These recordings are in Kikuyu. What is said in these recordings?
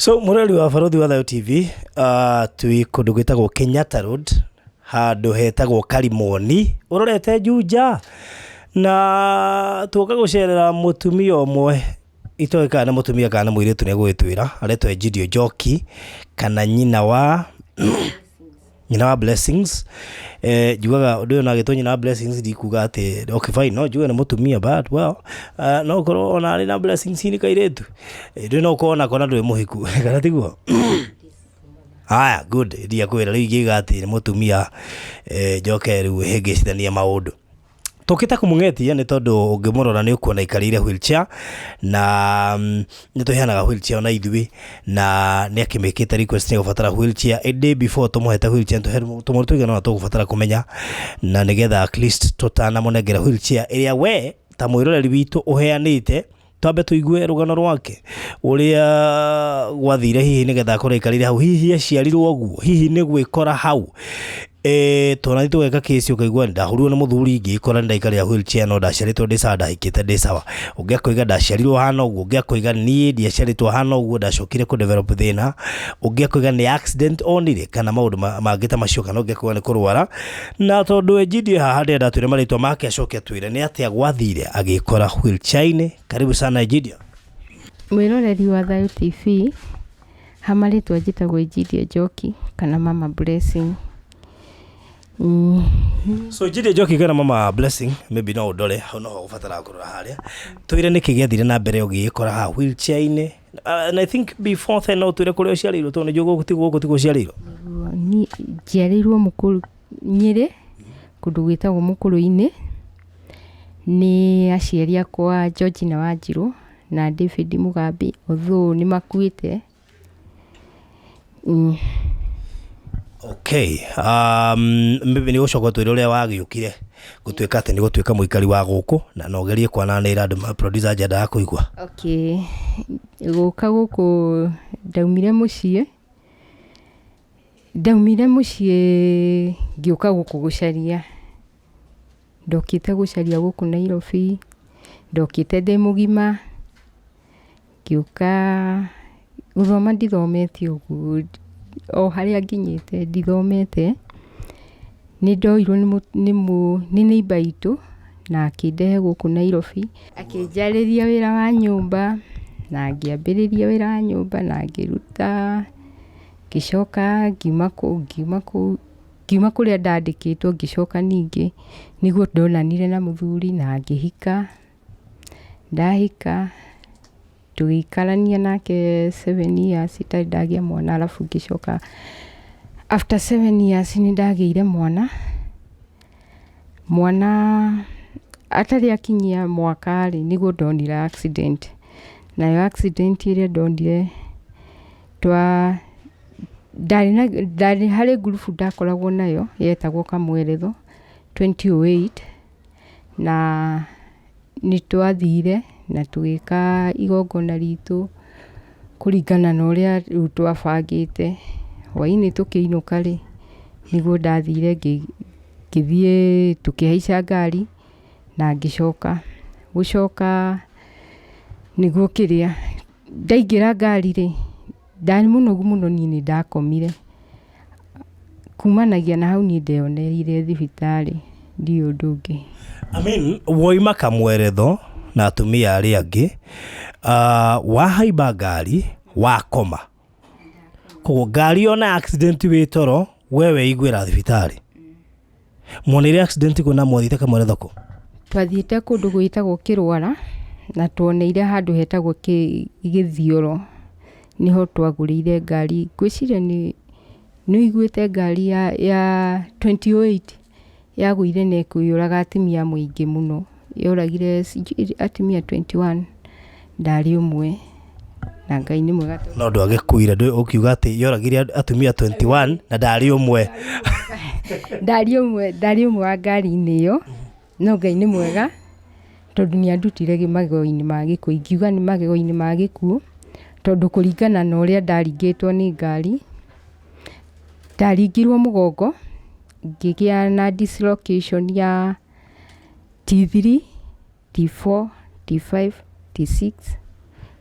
So murali wa Barothi wa Thayo TV twi kundu gwitagwo Kenyatta Road handu hetagwo Karimoni urorete Juja na tuoka gucerera mutumia omwe itoeka na mutumia kana mwiritu ne gwitwira aretwo Ejidiah Joki kana nyina wa Blessings jugaga undu na gito nyina wa Blessings dikuga ati okay fine no juga na mutumia but well no koro ona ari na Blessings ni kairetu ndu no kona kona ndu muhiku kana tiguo haya good Iria kwira riu giga ati mutumia Jokeru hegecithania maundu tokita kumungetia ni tondu ungimurora ni ukuona ikarire wheelchair na nituheanaga wheelchair na ithui na ni akimekita request ni gubatara wheelchair a day before tumuheta wheelchair tumutuiga no tugubatara kumenya na nigetha at least totana munengera wheelchair iria we ta mwiroreri witu uheanite twambe tuigue rugano rwake uria gwathire hihi nigetha akora ikarire hau hihi aciarirwo guo hihi ni gwikora hau tona ni tugeka kesi ukaigua ndahurwo na muthuri ngikora ndaikaria wheelchair no ndaciaritwo ndicanda hikite ndisawa ungiakoiga ndaciarirwo hana uguo ungiakoiga ni ndiaciaritwo hana uguo ndacokire ku develop thina ungiakoiga ni accident onire kana maundu mangita macio kana ungiakoiga ni kurwara na tondu Ejidiah haha ndenda twire maritwa make acoke twire ni atia gwathire agikora wheelchair-ini. Karibu sana Ejidiah. Mwiroreri wa Thayo TV hamaritwa njitagwo Ejidiah Joki kana Mama Blessing. So Ejidiah Joki kana Mama Blessing maybe no ndore no ufatara kurora haria twire niki giathire na mbere ugikora ha wheelchair-ini and I think before then no twire kuri uciarirwo tondu jogo gutigo ciarirwo ni ciarirwo mukuru Nyeri kundu gwitagwo Mukuru-ini ni aciari akwa George na Wanjiru na David Mugambi otho ni makuite. Okay maybe ni gucoka twire uria wagiukire gutwika ati ni gutwika muikari wa guku na no gerie kwananira andu producer ajenda ya kuigua. Okay guka guku ndaumire mucie ngiuka guku gucaria ndokite gucaria guku Nairobi ndokite ndi mugima ngiuka guthoma ndithomete ugu o haria nginyite ndithomete ni ndoirwo ni neighbor itu na akindehe guku Nairobi akinjariria wira wa nyumba na ngiambiriria wira wa nyumba na ngiruta ngicoka ngiuma kuria ndandikitwo ngicoka ningi niguo ndonanire na muthuri na ngihika ndahika tugikarania nake 7 years itari ndagia mwana alafu ngicoka after 7 years ni ndagiire mwana atari akinyia mwaka ri niguo ndonira accident nayo accident iria ndonire ndari hari group ndakoragwo nayo yetagwo Kamweretho 2008 na ni twathire na tugika igongona ritu kuringana na uria riu twabangite hwaini tukiinuka ri niguo ndathire ngithie tukihaica ngari na ngicoka niguo kiria ndaingira ngari ri ndani muno ni ndakomire kumanagia na hau ni ndeonerire thibitari ndi undu ungi. I mean woima Kamweretho na atumia aria angi wahaimba ngari wakoma koguo ngari ona accident witoro wewe igwira thibitari monire accident kuna mwathite Kamweretho ko twathiite kundu gwitagwo Kirwara na tuoneire handu hetagwo Githioro niho twagurire ngari gwiciria ni iguite ngari ya 28 yagwire na kuyuraga atumia muingi muno yoragire atumia 21 ndari umwe na Ngai ni mwega no ndwagikuire ndu ukiuga ati yoragire atumia 21 na ndari umwe ndari umwe wa ngari-ini iyo no Ngai ni mwega tondu ni andutire magego-ini ma gikuo ingiuga ni magego-ini ma gikuo tondu kuringana na uria ndaringitwo ni ngari ndaringirwo mugongo ngigia na dislocation ya T3 T4 T5 T6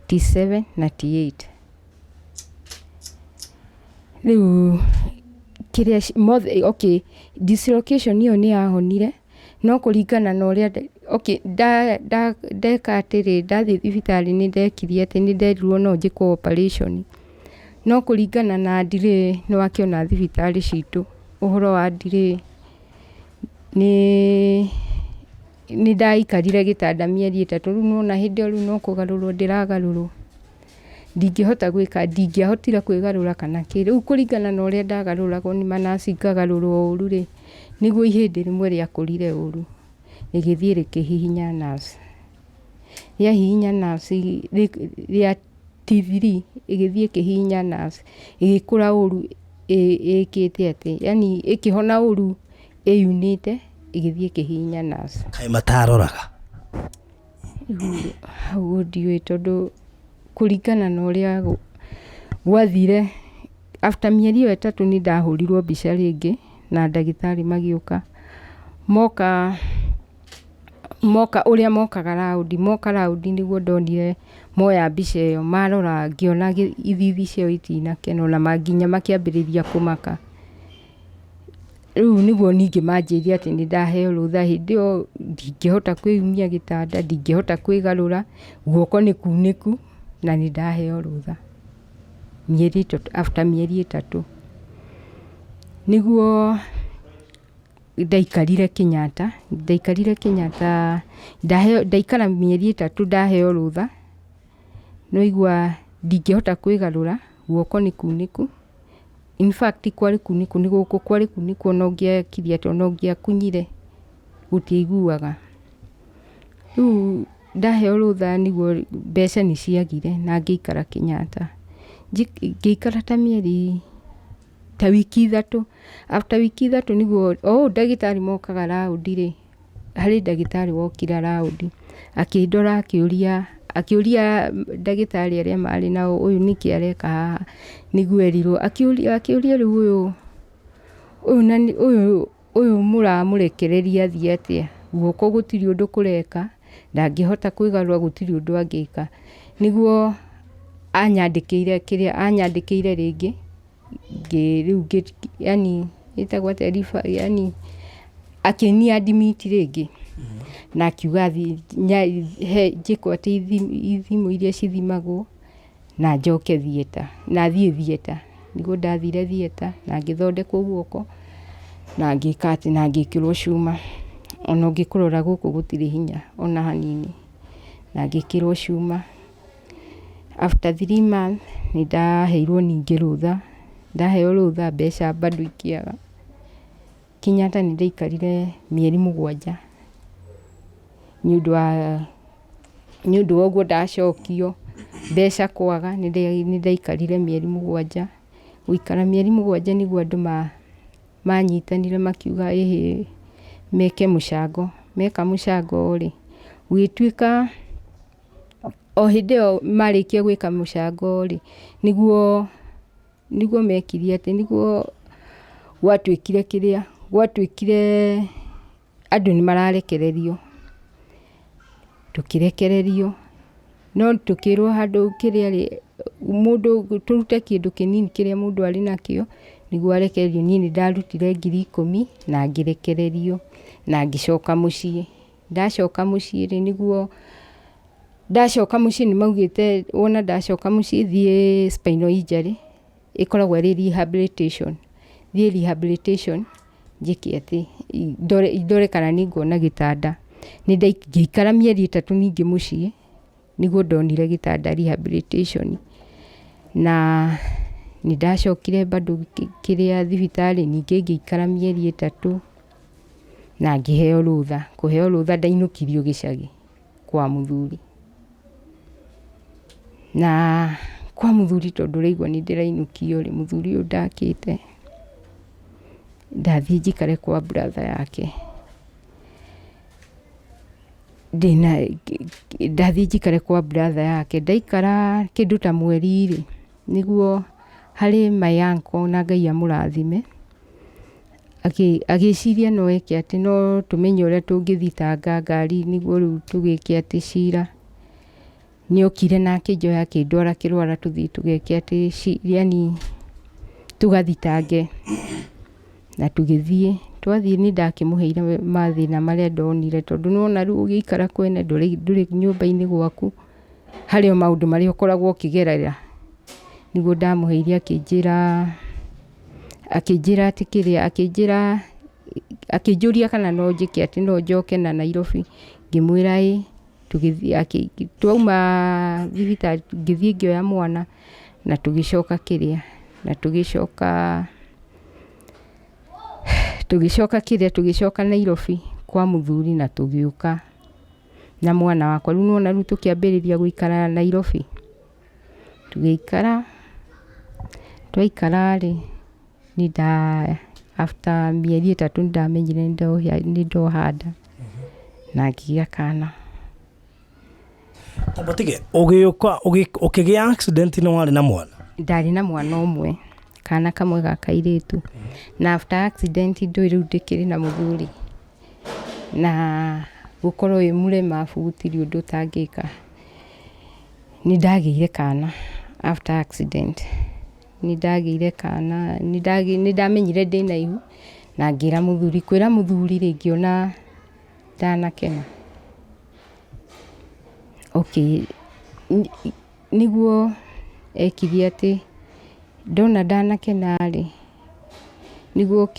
T7 na T8 Rĩu kĩrĩa okay, dislocation ĩyo nĩ yahonire, no kũringana na ũrĩa ndeka atĩrĩ, ndathiĩ thibitarĩ nĩ ndekire atĩ nĩ nderirwo no njĩkwo operation, no kũringana na ndirĩ nĩ wakĩona thibitarĩ citũ, ũhoro wa ndirĩ nĩ ndaikarire gĩtanda mĩeri 3, rĩu nona hĩndĩ ĩyo rĩu no kũgarũrwo ndĩragarũrwo, ndingĩahotire kwĩgarũra kana kĩ, rĩu kũringana na ũrĩa ndagarũragwo nĩ manaci ngagarũrwo ũru rĩ, nĩguo ihĩndĩ rĩmwe rĩakũrire ũru, rĩgĩthiĩ rĩkĩhihinya nerves, rĩahihinya nerves rĩa T3 ĩgĩthiĩ ĩkĩhihinya nerves, ĩgĩkũra ũru ĩkĩte atĩ, yani ĩkĩhona ũru ĩyunĩte, ĩgĩthiĩ ĩkĩhihinya nerves. Kaĩ mataroraga? Hau ndiũĩ tondũ kũringana na ũrĩa gwathire, after mĩeri ĩyo 3 nĩ ndahũrirwo mbica rĩngĩ na ndagĩtarĩ magĩũka, ũrĩa mokaga raundi nĩguo ndonire moya mbica ĩyo, marora ngĩona ithithi ciao itinakena, ona nginya makĩambĩrĩria kũmaka. Rĩu nĩguo ningĩ manjĩrire atĩ nĩ ndaheo rũtha, hĩndĩ ĩyo ndingĩhota kwĩyumia gĩtanda, ndingĩhota kwĩgarũra, guoko nĩ kunĩku, na nĩ ndaheo rũtha after mĩeri 3. Nĩguo ndaikarire Kenyatta, ndaikara mĩeri 3 ndaheo rũtha, noigua ndingĩhota kwĩgarũra, guoko nĩ kunĩku, in fact kwarĩ kunĩku, nĩ gũkũ kwarĩ kunĩku, ona ũngĩakirie atĩ ona ũngĩakunyire gũtiaiguaga. Rĩu ndaheo rũtha nĩguo mbeca nĩ ciagire na ngĩikara Kenyatta, ngĩikara ta mĩeri wiki 3, after wiki 3 nĩguo ndagĩtarĩ mokaga raundi rĩ, harĩ ndagĩtarĩ wokira raundi, akĩndora akĩũria ndagĩtarĩ arĩa marĩ nao, ũyũ nĩkĩ areka haha, nĩguo erirwo, akĩũria rĩu ũyũ mũramũrekereria athiĩ atĩa, guoko gũtirĩ ũndũ kũreka, ndangĩhota kwĩgarũra, gũtirĩ ũndũ angĩka, nĩguo anyandĩkĩire rĩngĩ, rĩu yani ĩtagwo atĩa, yani akĩni admit rĩngĩ, na akiuga njĩkwo atĩ ithimo iria cithimagwo, na njoke thieta, na thiĩ thieta, nĩguo ndathire thieta, na ngĩthondekwo guoko, na ngĩka atĩ, na ngĩkĩrwo cuma, ona ũngĩkũrora gũkũ gũtirĩ hinya ona hanini, na ngĩkĩrwo cuma. After 3 months nĩ ndaheirwo ningĩ rũtha, ndaheo rũtha, mbeca bado ikĩaga. Kenyatta nĩ ndaikarire mĩeri 7, nĩ ũndũ wa ũguo ndacokio, mbeca kwaga, nĩ ndaikarire mĩeri 7, gũikara mĩeri 7 nĩguo andũ manyitanire makiuga meka mũcango rĩ, gwĩtuĩka o hĩndĩ ĩyo marĩkia gwĩka mũcango rĩ, nĩguo mekire atĩ, nĩguo gwatuĩkire andũ nĩ mararekererio, tũkĩrekererio, no tũkĩrwo handũ kĩrĩa rĩ, mũndũ tũrute kĩndũ kĩnini kĩrĩa mũndũ arĩ nakĩo, nĩguo arekererio. Niĩ nĩ ndarutire 10,000 na ngĩrekererio, na ngĩcoka mũciĩ. Ndacoka mũciĩ rĩ, nĩguo ndacoka mũciĩ nĩ maugĩte wona ndacoka mũciĩ thiĩ spinal injury, ĩkoragwo ĩrĩ rehabilitation, thiĩ rehabilitation njĩke atĩ, ndore kana nĩ nguona gĩtanda. Nĩ ngĩikara mĩeri 3 ningĩ mũciĩ, nĩguo ndonire gĩtanda rehabilitation, na nĩ ndacokire bado kĩrĩa thibitarĩ, ningĩ ngĩikara mĩeri 3 na ngĩheo rũtha. Kũheo rũtha ndainũkirio gĩcagi kwa Muthuri, na kwa Muthuri tondũ rĩigua nĩ ndĩrainũkio rĩ, Muthuri ũyũ ndakĩte, ndathiĩ njikare kwa brother yake, ndathiĩ njikare kwa brother yake, ndaikara kĩndũ ta mweri rĩ, nĩguo harĩ my uncle, na Ngai amũrathime, agĩciria no eke atĩ no tũmenye ũrĩa tũngĩthitanga ngari, nĩguo rĩu tũgĩke atĩ cira. Nĩ okire na akĩnjoya akĩndwara Kĩrwara tũthiĩ tũgeke atĩ, yani tugathitange na tugithie twathie ni ndakimuheire mathina maria ndonire tondu nona riu ugiikara kwene nduri nyumba-ini gwaku hario maundu maria ukoragwo ukigerera niguo ndamuheire akinjira atikiria akinjuria kana no njike ati no njoke na Nairobi ngimwira tugithie twauma thibitari ngithie ngioya mwana na tugicoka kiria na tugicoka Nairobi kwa Muthuri na tugiuka na mwana wakwa riu nona riu tukiambiriria guikara Nairobi twaikara after mieri 3 ndamenyire ni ndohanda na ngigia kana. Tabatige ugiuka ukigia accident no wari na mwana? Ndari na mwana umwe kana kamwe ga kairitu na after accident riu ndikiri na Muthuri na gukorwo murema gutiri undu tangika ni ndagiire kana after accident ni ndagiire kana ni ndamenyire ndina ihu na ngira Muthuri kwira Muthuri ringi ona ndanakena niguo ekirie ati ndona ndanakena niguo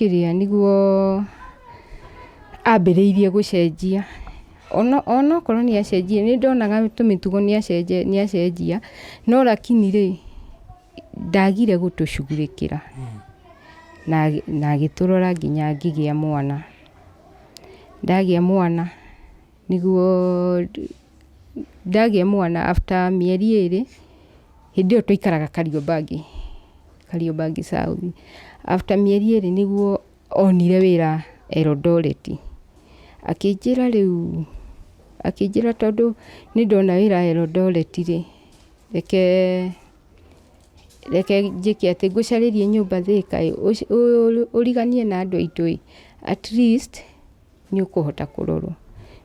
ambiriirie gucenjia ona korwo ni acenjia ni ndonaga tumitugo ni acenjia no lakini ndagire gutucugurikira na agiturora nginya ngigia mwana ndagia mwana niguo ndagia mwana after mieri 2 hindi yo twaikaraga Kariobangi South after mieri 2 niguo onire wira Eldoret akinjira tondu ni ndona wira Eldoret reke njike ati ngucaririe nyumba Thika uriganie na andu aitu at least ni ukuhota kurorwo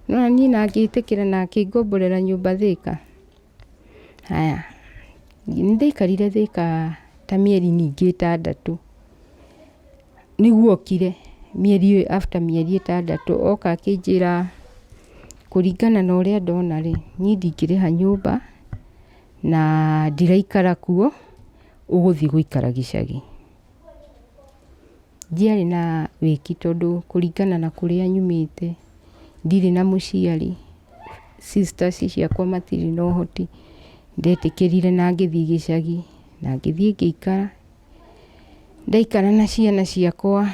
no ni na ngitikira na akingomborera nyumba Thika. Haya ndaikarire Thika ta mieri ningi 6 niguo okire after mieri 6 oka akinjira kuringana na uria ndona ni ndingiriha nyumba na ndiraikara kuo uguthi guikara gicagi. Ndiari na wiki tondu kuringana na kuria nyumite ndiri na muciari sisters ciakwa matiri no hoti ndetikirire na ngithii gicagi na ngithii ngiikara ndaikara na ciana ciakwa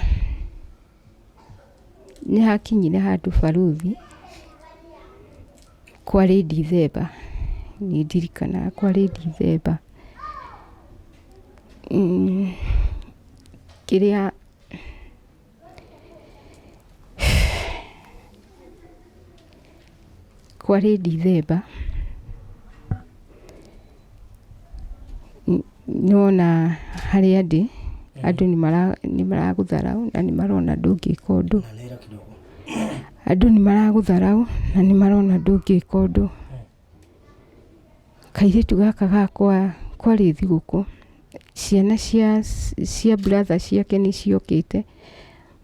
ni hakinyire handu baruthi kwari Dithemba ni ndirikana kwari Dithemba kiria kwari Dithemba nona haria ndi andu ni maragutharau na ni marona ndungika undu andu ni maragutharau na ni marona ndungika undu kairitu gaka gakwa kwari thiguku ciana cia brother ciake ni ciokite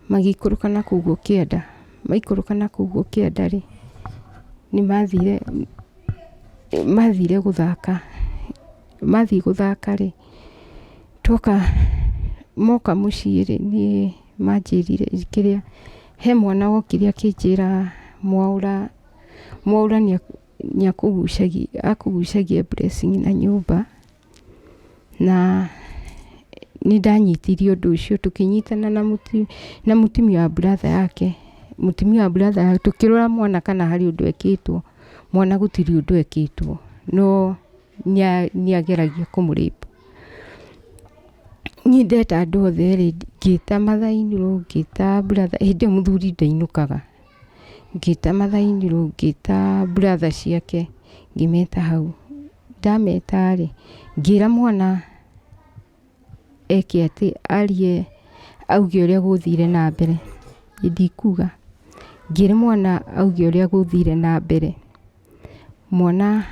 magikuruka na kuguo kienda ri ni mathire guthaka ri moka mucii ri ni manjirire kiria he mwana wokire akinjira mwaura ni akugucagia blessing na nyumba na ni ndanyitirie undu ucio tukinyitana na mutumia wa brother yake tukirora mwana kana hari undu ekitwo mwana gutiri undu ekitwo no ni ageragia kumuripa ni ndeta andu othe ri ngita mathainiro ngita brother hindi Muthuri ndainukaga ngita mathainiro ngita brother ciake ngimeta hau ndameta ri ngira mwana eke ati arie auge uria guthire na mbere ndikuga ngira mwana auge uria guthire na mbere mwana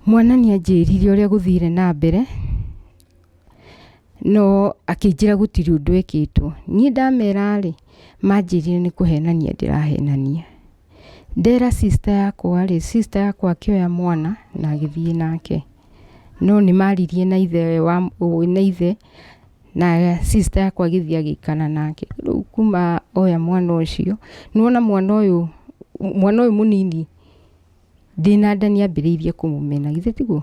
ni anjirire uria guthire na mbere no akĩnjĩra gũtirĩ ũndũ ekĩtwo. Niĩ ndamera rĩ, manjĩrire nĩ kũhenania ndĩrahenania. Ndera sister yakwa rĩ, sister yakwa akĩoya mwana na agĩthiĩ nake. No nĩ maririe na ithe na sister yakwa agĩthiĩ agĩikana nake. Rĩu kuma oya mwana ũcio, nĩwona mwana ũyũ mũnini ndĩna nda nĩambĩrĩirie kũmũmena, githĩ tiguo?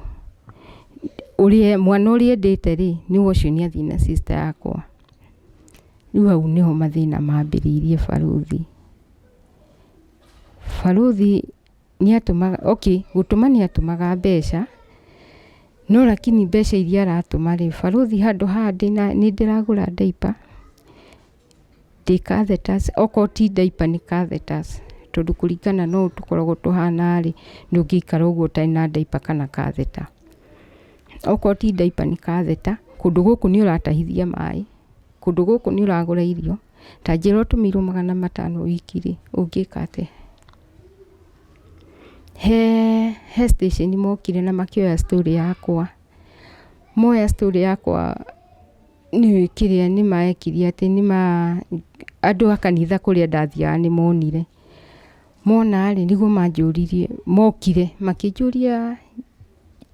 Mwana ũrĩa endete rĩ, nĩwe ũcio nĩathiĩ na sister yakwa. Rĩu hau nĩho mathĩna mambĩrĩirie Baruthi. Baruthi nĩatũmaga, gũtũma nĩatũmaga mbeca, no lakini mbeca iria aratũma rĩ, Baruthi handũ haha nĩndĩragũra diaper, ndĩ catheters, okorwo ti diaper nĩ catheters, tondũ kũringana no tũkoragwo tũhana rĩ, ndũngĩikara ũguo ũtarĩ na diaper kana catheter. Okorwo ti diaper nĩ catheter, kũndũ gũkũ nĩ ũratahithia maĩ, kũndũ gũkũ nĩ ũragũra irio, ta njĩra ũtũmĩirwo 500 wiki rĩ, ũngĩka atĩa? He station mokire na makĩoya story yakwa. Moya story yakwa nĩ kĩrĩa nĩmaekirie atĩ andũ a kanitha kũrĩa ndathiaga nĩ monire. Mona rĩ, nĩguo manjũririe, mokire makĩnjũria,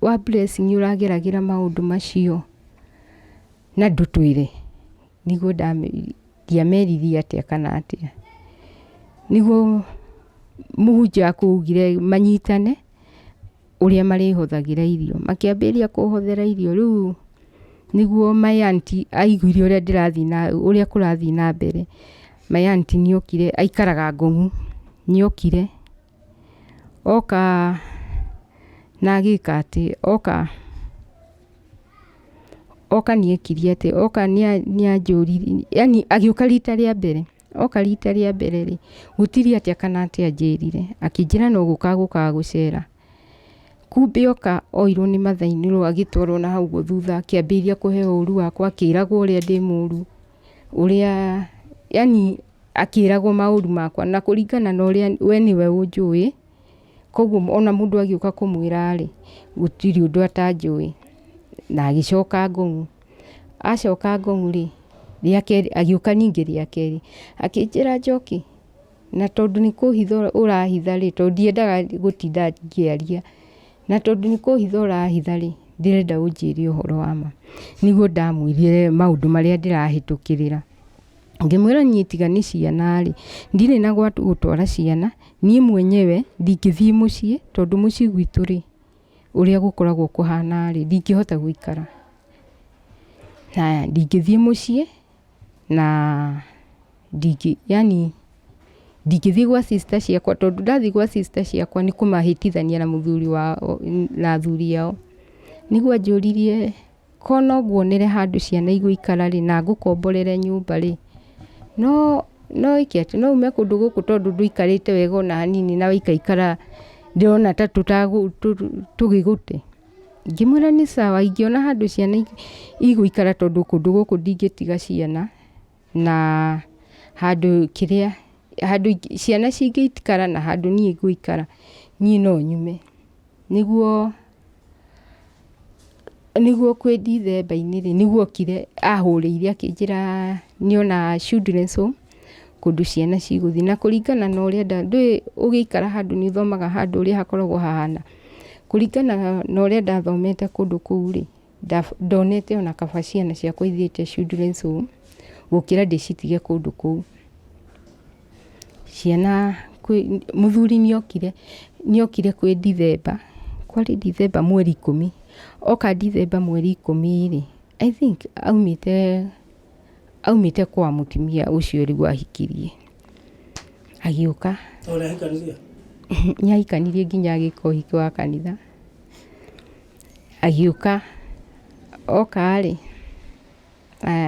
wa Blessing ũrageragĩra maũndũ macio na ndũtwĩre. Nĩguo ndiameririe atĩa kana atĩa. Nĩguo mũhunjia akũugire manyitane ũrĩa marĩhũthagĩra irio. Makĩambĩrĩria kũhũthĩra irio, rĩu nĩguo my aunty aiguire ũrĩa kũrathiĩ na mbere. My aunty nĩokire, aikaraga Ngong'u, nĩokire oka na agĩka atĩ, oka nĩekirie atĩ, oka nĩanjũririe, yani agĩũka rita rĩa mbere. Oka rita rĩa mbere rĩ, gũtirĩ atĩa kana atĩa anjĩrire, akĩnjĩra no gũkaga gũcera. Kumbe oka oirwo nĩ mathainĩro, agĩtwarwo na hau thutha, akĩambĩrĩria kũheo ũru wakwa, akĩragwo ũrĩa ndĩ mũru, ũrĩa yani akĩragwo maũru makwa, na kũringana na ũrĩa we nĩwe ũnjũĩ, koguo ona mũndũ agĩũka kũmwĩra rĩ, gũtirĩ ũndũ atanjũĩ. Na agĩcoka Ngong'u. Acoka Ngong'u rĩ, agĩũka ningĩ rĩa kerĩ, akĩnjĩra Njoki, na tondũ nĩ kũhitha ũrahitha rĩ, tondũ ndiendaga gũtinda ngĩaria, na tondũ nĩ kũhitha ũrahitha rĩ, ndĩrenda ũnjĩre ũhoro wa ma. Nĩguo ndamwĩrire maũndũ marĩa ndĩrahĩtũkĩrĩra. Ngĩmwĩra niĩ tiga nĩ ciana rĩ, ndirĩ na gũtwara ciana, niĩ mwenyewe ndingĩthiĩ mũciĩ, tondũ mũciĩ gwitũ rĩ, ũrĩa gũkoragwo kũhana rĩ, ndingĩhota gũikara. Na ndingĩthiĩ mũciĩ, na ndingĩthiĩ gwa sister ciakwa, tondũ ndathiĩ gwa sister ciakwa nĩ kũmahĩtithania na mũthuri wao na athuri ao. Nĩguo anjũririe, ko no nguonere handũ ciana igũikara rĩ, na ngũkomborere nyũmba rĩ, no ĩke atĩ, no ume kũndũ gũkũ tondũ ndũikarĩte wega ona hanini, na waikaikara ndĩrona ta tũgĩgũte. Ngĩmwĩra nĩ sawa, ingĩona handũ ciana igũikara, tondũ kũndũ gũkũ ndingĩtiga ciana, na handũ ciana cingĩikara na handũ niĩ ngũikara, niĩ no nyume. Nĩguo kwĩ December-inĩ rĩ, nĩguo okire ahũrĩire akĩnjĩra nĩona children's home kũndũ ciana cigũthiĩ, na kũringana na ũrĩa ndũĩ ũgĩikara handũ nĩ ũthomaga handũ ũrĩa hakoragwo hahana. Kũringana na ũrĩa ndathomete kũndũ kũu rĩ, ndonete ona kaba ciana ciakwa ithiĩte children's home gũkĩra ndĩcitige kũndũ kũu. Ciana mũthuri nĩokire kwĩ December, kwarĩ December mweri 10. Oka December mweri 10 rĩ, I think aumĩte kwa mũtumia ũcio rĩu ahikirie. Agĩũka. Niahikanirie nginya agĩka ũhiki wa kanitha. Agĩũka, oka rĩ,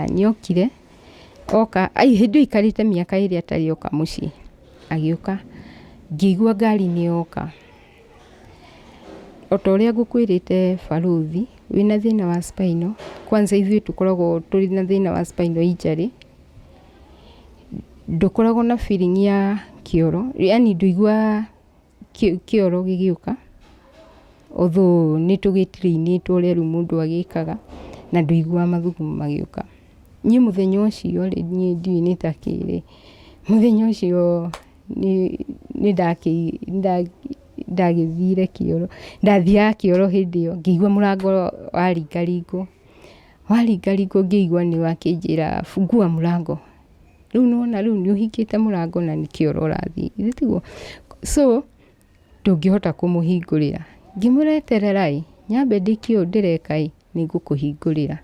nĩokire, oka, hĩndĩ aikarĩte mĩaka ĩrĩa atarĩ oka mũciĩ. Agĩũka, ngĩigua ngari nĩyoka. O ta ũrĩa ngũkwĩrĩte Baruthi, wĩna thĩna wa spinal, kwanza ithuĩ tũkoragwo tũrĩ na thĩna wa spinal injury, ndũkoragwo na feeling ya kĩoro, yani ndũigua kĩoro gĩgĩũka, although nĩ tũgĩtrainĩtwo ũrĩa rĩu mũndũ agĩkaga, na ndũigua mathugumo magĩũka. Niĩ mũthenya ũcio rĩ, niĩ ndiũĩ nĩ ta kĩrĩ, mũthenya ũcio ndagĩthire kĩoro, ndathiaga kĩoro hĩndĩ ĩyo, ngĩigua mũrango waringaringwo, ngĩigua nĩ wakĩnjĩra fungua mũrango. Rĩu nĩwona rĩu nĩ ũhingĩte mũrango na nĩ kĩoro ũrathiĩ, ithĩ tiguo? So ndũngĩhota kũmũhingũrĩra, ngĩmwĩra eterera nyambe ndĩkie ũũ ndĩreka nĩ ngũkũhingũrĩra.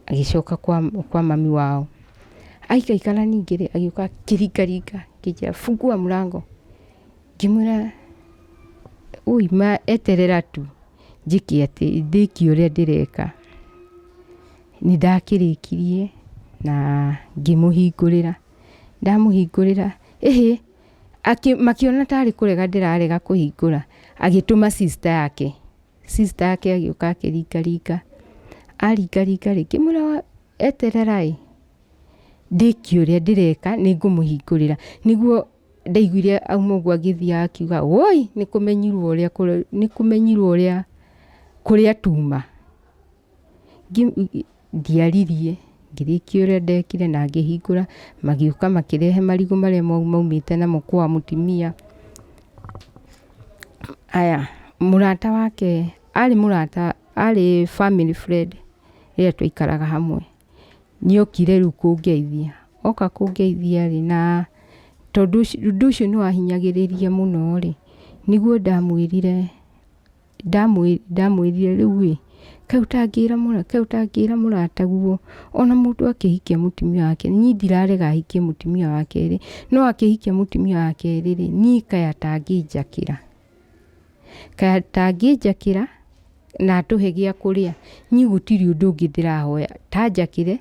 Agĩcoka kwa mami wao, aikaikara ningĩ rĩ, agĩũka akĩringaringa, akĩnjĩra fungua mũrango. Ngĩmwĩra ma eterera tu njĩke atĩ ndĩkie ũrĩa ndĩreka. Nĩ ndakĩrĩkirie na ngĩmũhingũrĩra, ndamũhingũrĩra makĩona tarĩ kũrega ndĩrarega kũhingũra, agĩtũma sister yake agĩũka akĩringaringa, aringaringa rĩ, ngĩmwĩra eterera ndĩkie ũrĩa ndĩreka nĩ ngũmũhingũrĩra. Nĩguo ndaiguire auma ũguo agĩthiĩ akiuga woi nĩ kũmenyirwo ũrĩa kũrĩa tuma. Ndiaririe, ngĩrĩkia ũrĩa ndekire na ngĩhingũra, magĩũka makĩrehe marigũ marĩa maumĩte namo kwa mũtumia. Mũrata wake arĩ family friend rĩrĩa twaikaraga hamwe, nĩokire rĩu kũngeithia, oka kũngeithia rĩ, na tondũ ũndũ ũcio nĩ wahinyagĩrĩria mũno rĩ, nĩguo ndamwĩrire rĩu kaĩ ũtangĩra mũrata guo, ona mũndũ akĩhikia mũtumia wake, niĩ ndirarega ahikie mũtumia wa kerĩ, no akĩhikia mũtumia wa kerĩ rĩ, niĩ kaĩ atangĩnjakĩra na atũhe gĩa kũrĩa, niĩ gũtirĩ ũndũ ũngĩ ndĩrahoya ta njakĩre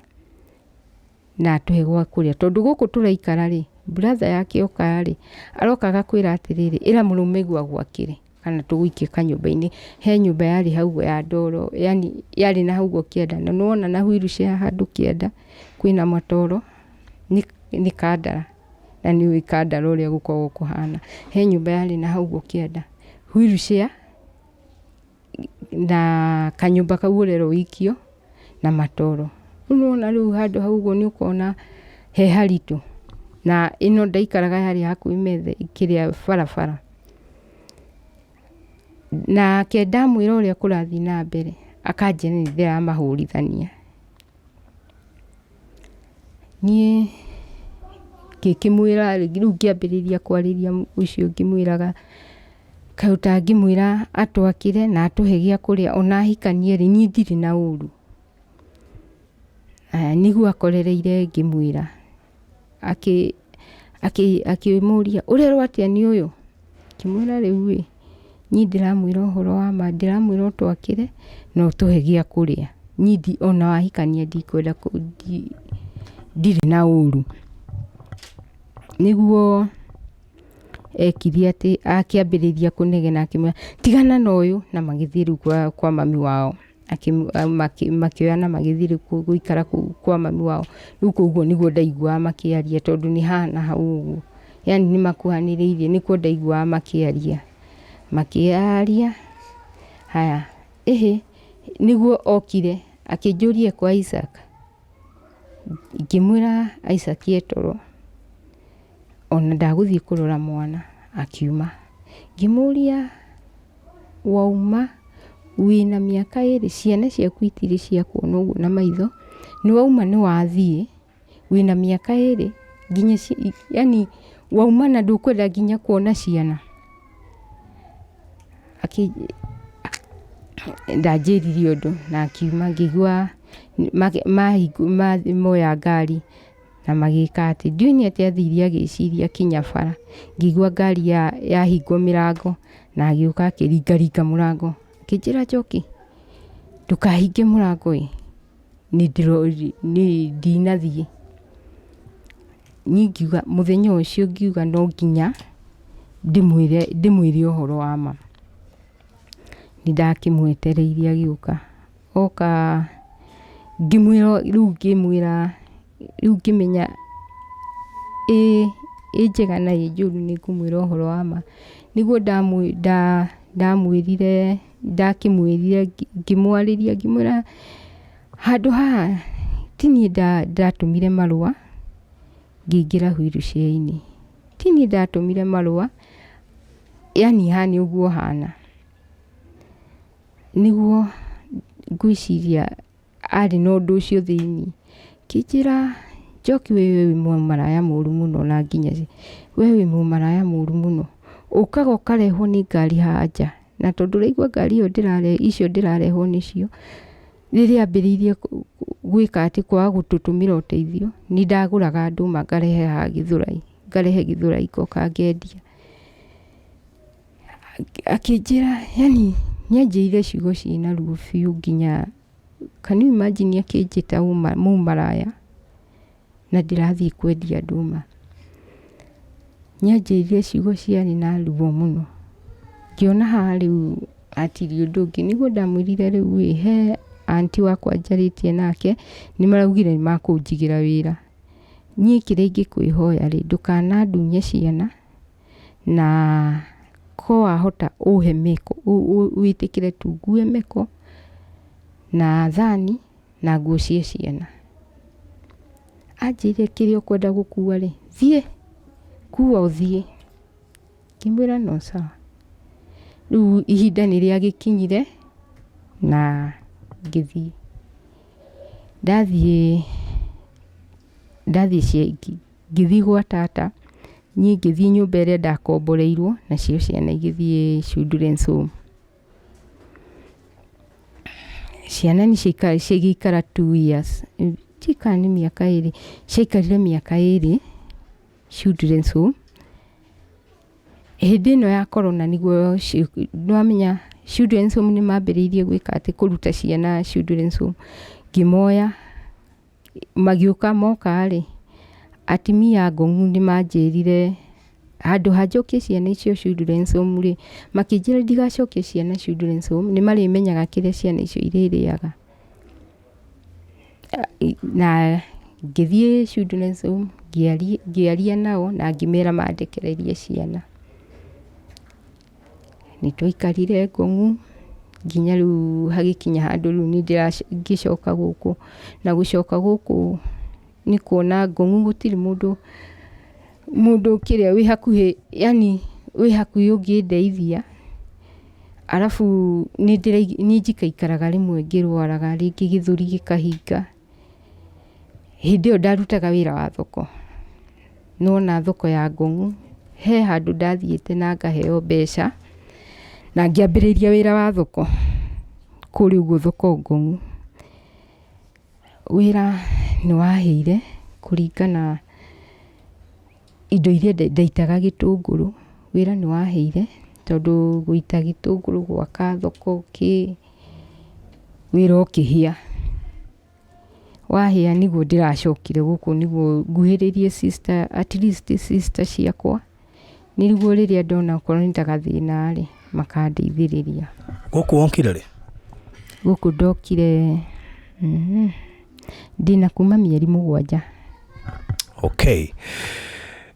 na atũhe gwa kũrĩa, tondũ gũkũ tũraikara rĩ, brother yake oka rĩ, arokaga kwĩra atĩrĩrĩ ĩra mũrũmegũ agwakĩre kana tũgũikie kanyũmba-inĩ. He nyũmba yarĩ hau ya ndoro, yani yarĩ na hau kĩanda, na nĩwona na wheelchair handũ kĩanda kwĩna matoro nĩ kandara, na nĩ kandara ũrĩa gũkoragwo kũhana. He nyũmba yarĩ na hau kĩanda, wheelchair na kanyũmba kau ũrero ikio na matoro. Rĩu nĩwona rĩu handũ hau nĩ ũkona he haritũ, na ĩno ndaikaraga yarĩ hakuhĩ metha ikĩrĩa barabara. Nake ndamwĩra ũrĩa kũrathiĩ na mbere, akanjĩra nĩ ndĩramahũrithania. Niĩ ngĩkĩmwĩra rĩu ngĩambĩrĩria kwarĩria ũcio, ngĩmwĩraga kaĩ ũtangĩmwĩra atwakĩre na atũhe gĩa kũrĩa, ona ahikanie rĩ, niĩ ndirĩ na ũru. Nĩguo akorereire ngĩmwĩra, akĩmũria ũrerwo atĩa nĩ ũyũ? Ngĩmwĩra rĩu niĩ ndĩramwĩra ũhoro wa ma, ndĩramwĩra ũtwakĩre na ũtũhe gĩa kũrĩa, niĩ ona wahikania ndikwenda, ndirĩ na ũru. Nĩguo ekire atĩ akĩambĩrĩria kũnegena, akĩmwĩra tigana na ũyũ, na magĩthiĩ rĩu kwa mami wao, makĩoyana magĩthiĩ rĩu gũikara kwa mami wao. Rĩu koguo nĩguo ndaiguaga makĩaria, tondũ nĩ hana hau ũguo, yani nĩ makuhanĩrĩirie, nĩkuo ndaiguaga makĩaria. Haya nĩguo okire akĩnjũria kwa Isaac, ngĩmwĩra Isaac etoro, ona ndagũthiĩ kũrora mwana. Akiuma, ngĩmũria wauma wĩna mĩaka ĩrĩ, ciana ciaku itirĩ cia kuona ũguo na maitho, nĩ wauma nĩ wathiĩ wĩna mĩaka ĩrĩ nginya yani wauma na ndũkwenda nginya kuona ciana? Ndanjĩririe ũndũ na akiuma, ngĩigua moya ngari na magĩka atĩ, ndiũĩ nĩ atĩa athire agĩciria kinya bara, ngĩigua ngari yahingwo mĩrango na agĩũka akĩringaringa mũrango, akĩnjĩra Njoki ndũkahinge mũrango nĩ ndinathiĩ. Niĩ ngiuga mũthenya ũcio, ngiuga no nginya ndĩmwĩre ũhoro wa ma. Nĩ ndakĩmwetereirie agĩũka, oka ngĩmwĩra rĩu ngĩmenya njega na njũru, nĩ ngũmwĩra ũhoro wa ma. Nĩguo ndamwĩrire, ngĩmwarĩria ngĩmwĩra handå haha tini ndatũmire marũa ngĩingĩra wheelchair-inĩ, tini ndatũmire marũa, yani haha nĩ ũguo hana, nĩguo ngwĩciria arĩ na ũndũ ũcio thĩinĩ, kĩnjĩra Njoki we wĩ mũmaraya mũru mũno, na nginya we wĩ mũmaraya mũru mũno, ũkaga ũkarehwo nĩ ngari haha nja, na tondũ ũraigua ngari icio ndĩrarehwo nĩcio, rĩrĩa ambĩrĩirie gwĩka atĩ kwaga gũtũtũmĩra ũteithio, nĩ ndagũraga ndũma ngarehe haha Gĩthũrai, ngarehe Gĩthũrai ngoka ngendia. Akĩnjĩra, yani nĩanjĩrire ciugo ciĩna ruo biũ nginya, can you imagine akĩnjĩta mũmaraya na ndĩrathiĩ kwendia ndũma. Nĩanjĩrire ciugo ciarĩ na ruo mũno, ngĩona haha rĩu hatirĩ ũndũ ũngĩ, nĩguo ndamwĩrire rĩu he anti wakwa njarĩtie nake, nĩ maraugire nĩ makũnjigĩra wĩra. Niĩ kĩrĩa ingĩkwĩhoya rĩ, ndũkanandunye ciana, na ko wahota ũhe meko, wĩtĩkĩre tu ngue meko na thani na nguo cia ciana. Anjĩrire kĩrĩa ũkwenda gũkua rĩ, thiĩ kuua ũthiĩ. Ngĩmwĩra no sawa. Rĩu ihinda nĩrĩagĩkinyire na ngĩthiĩ. Ngĩthiĩ gwa tata, niĩ ngĩthiĩ nyũmba ĩrĩa ndakomboreirwo, nacio ciana igĩthiĩ children's home. Ciana nĩ cigĩikara 2 years, tika nĩ mĩaka 2, ciaikarire mĩaka 2 children's home. Hĩndĩ ĩno ya corona nĩguo nĩwamenya children's home nĩ mambĩrĩirie gwĩka atĩ kũruta ciana children's home. Ngĩmoya, magĩũka moka rĩ, atumia ngũng'u nĩ manjĩrire handũ hanjokie ciana icio children's home rĩ, makĩnjĩra ndigacokie ciana children's home, nĩ marĩmenyaga kĩrĩa ciana icio irĩrĩaga. Na ngĩthiĩ children's home, ngĩaria nao na ngĩmera mandekererie ciana. Nĩ twaikarire ngũng'u nginya rĩu hagĩkinya handũ rĩu nĩ ngĩcoka gũkũ, na gũcoka gũkũ nĩ kuona ngũng'u gũtirĩ mũndũ kĩrĩa wĩ hakuhĩ, yani wĩ hakuhĩ ũngĩndeithia. Arabu nĩ njikaikaraga rĩmwe ngĩrwaraga, rĩngĩ gĩthũri gĩkahinga. Hĩndĩ ĩyo ndarutaga wĩra wa thoko, nona thoko ya ngũng'u, he handũ ndathiĩte na ngaheo mbeca, na ngĩambĩrĩria wĩra wa thoko kũrĩ ũguo thoko ngũng'u. Wĩra nĩ waheire kũringana indo iria ndaitaga gĩtũngũrũ, wĩra nĩ waheire tondũ gũita gĩtũngũrũ, gwaka thoko, wĩra ũkĩhĩa. Wahĩa nĩguo ndĩracokire gũkũ, nĩguo nguhĩrĩrie sister, at least sister ciakwa, nĩguo rĩrĩa ndona okorwo nĩ ta gathĩna rĩ, makandeithĩrĩria. Gũkũ wonkire rĩ? Gũkũ ndokire ndĩna kuma mĩeri 7. Okay.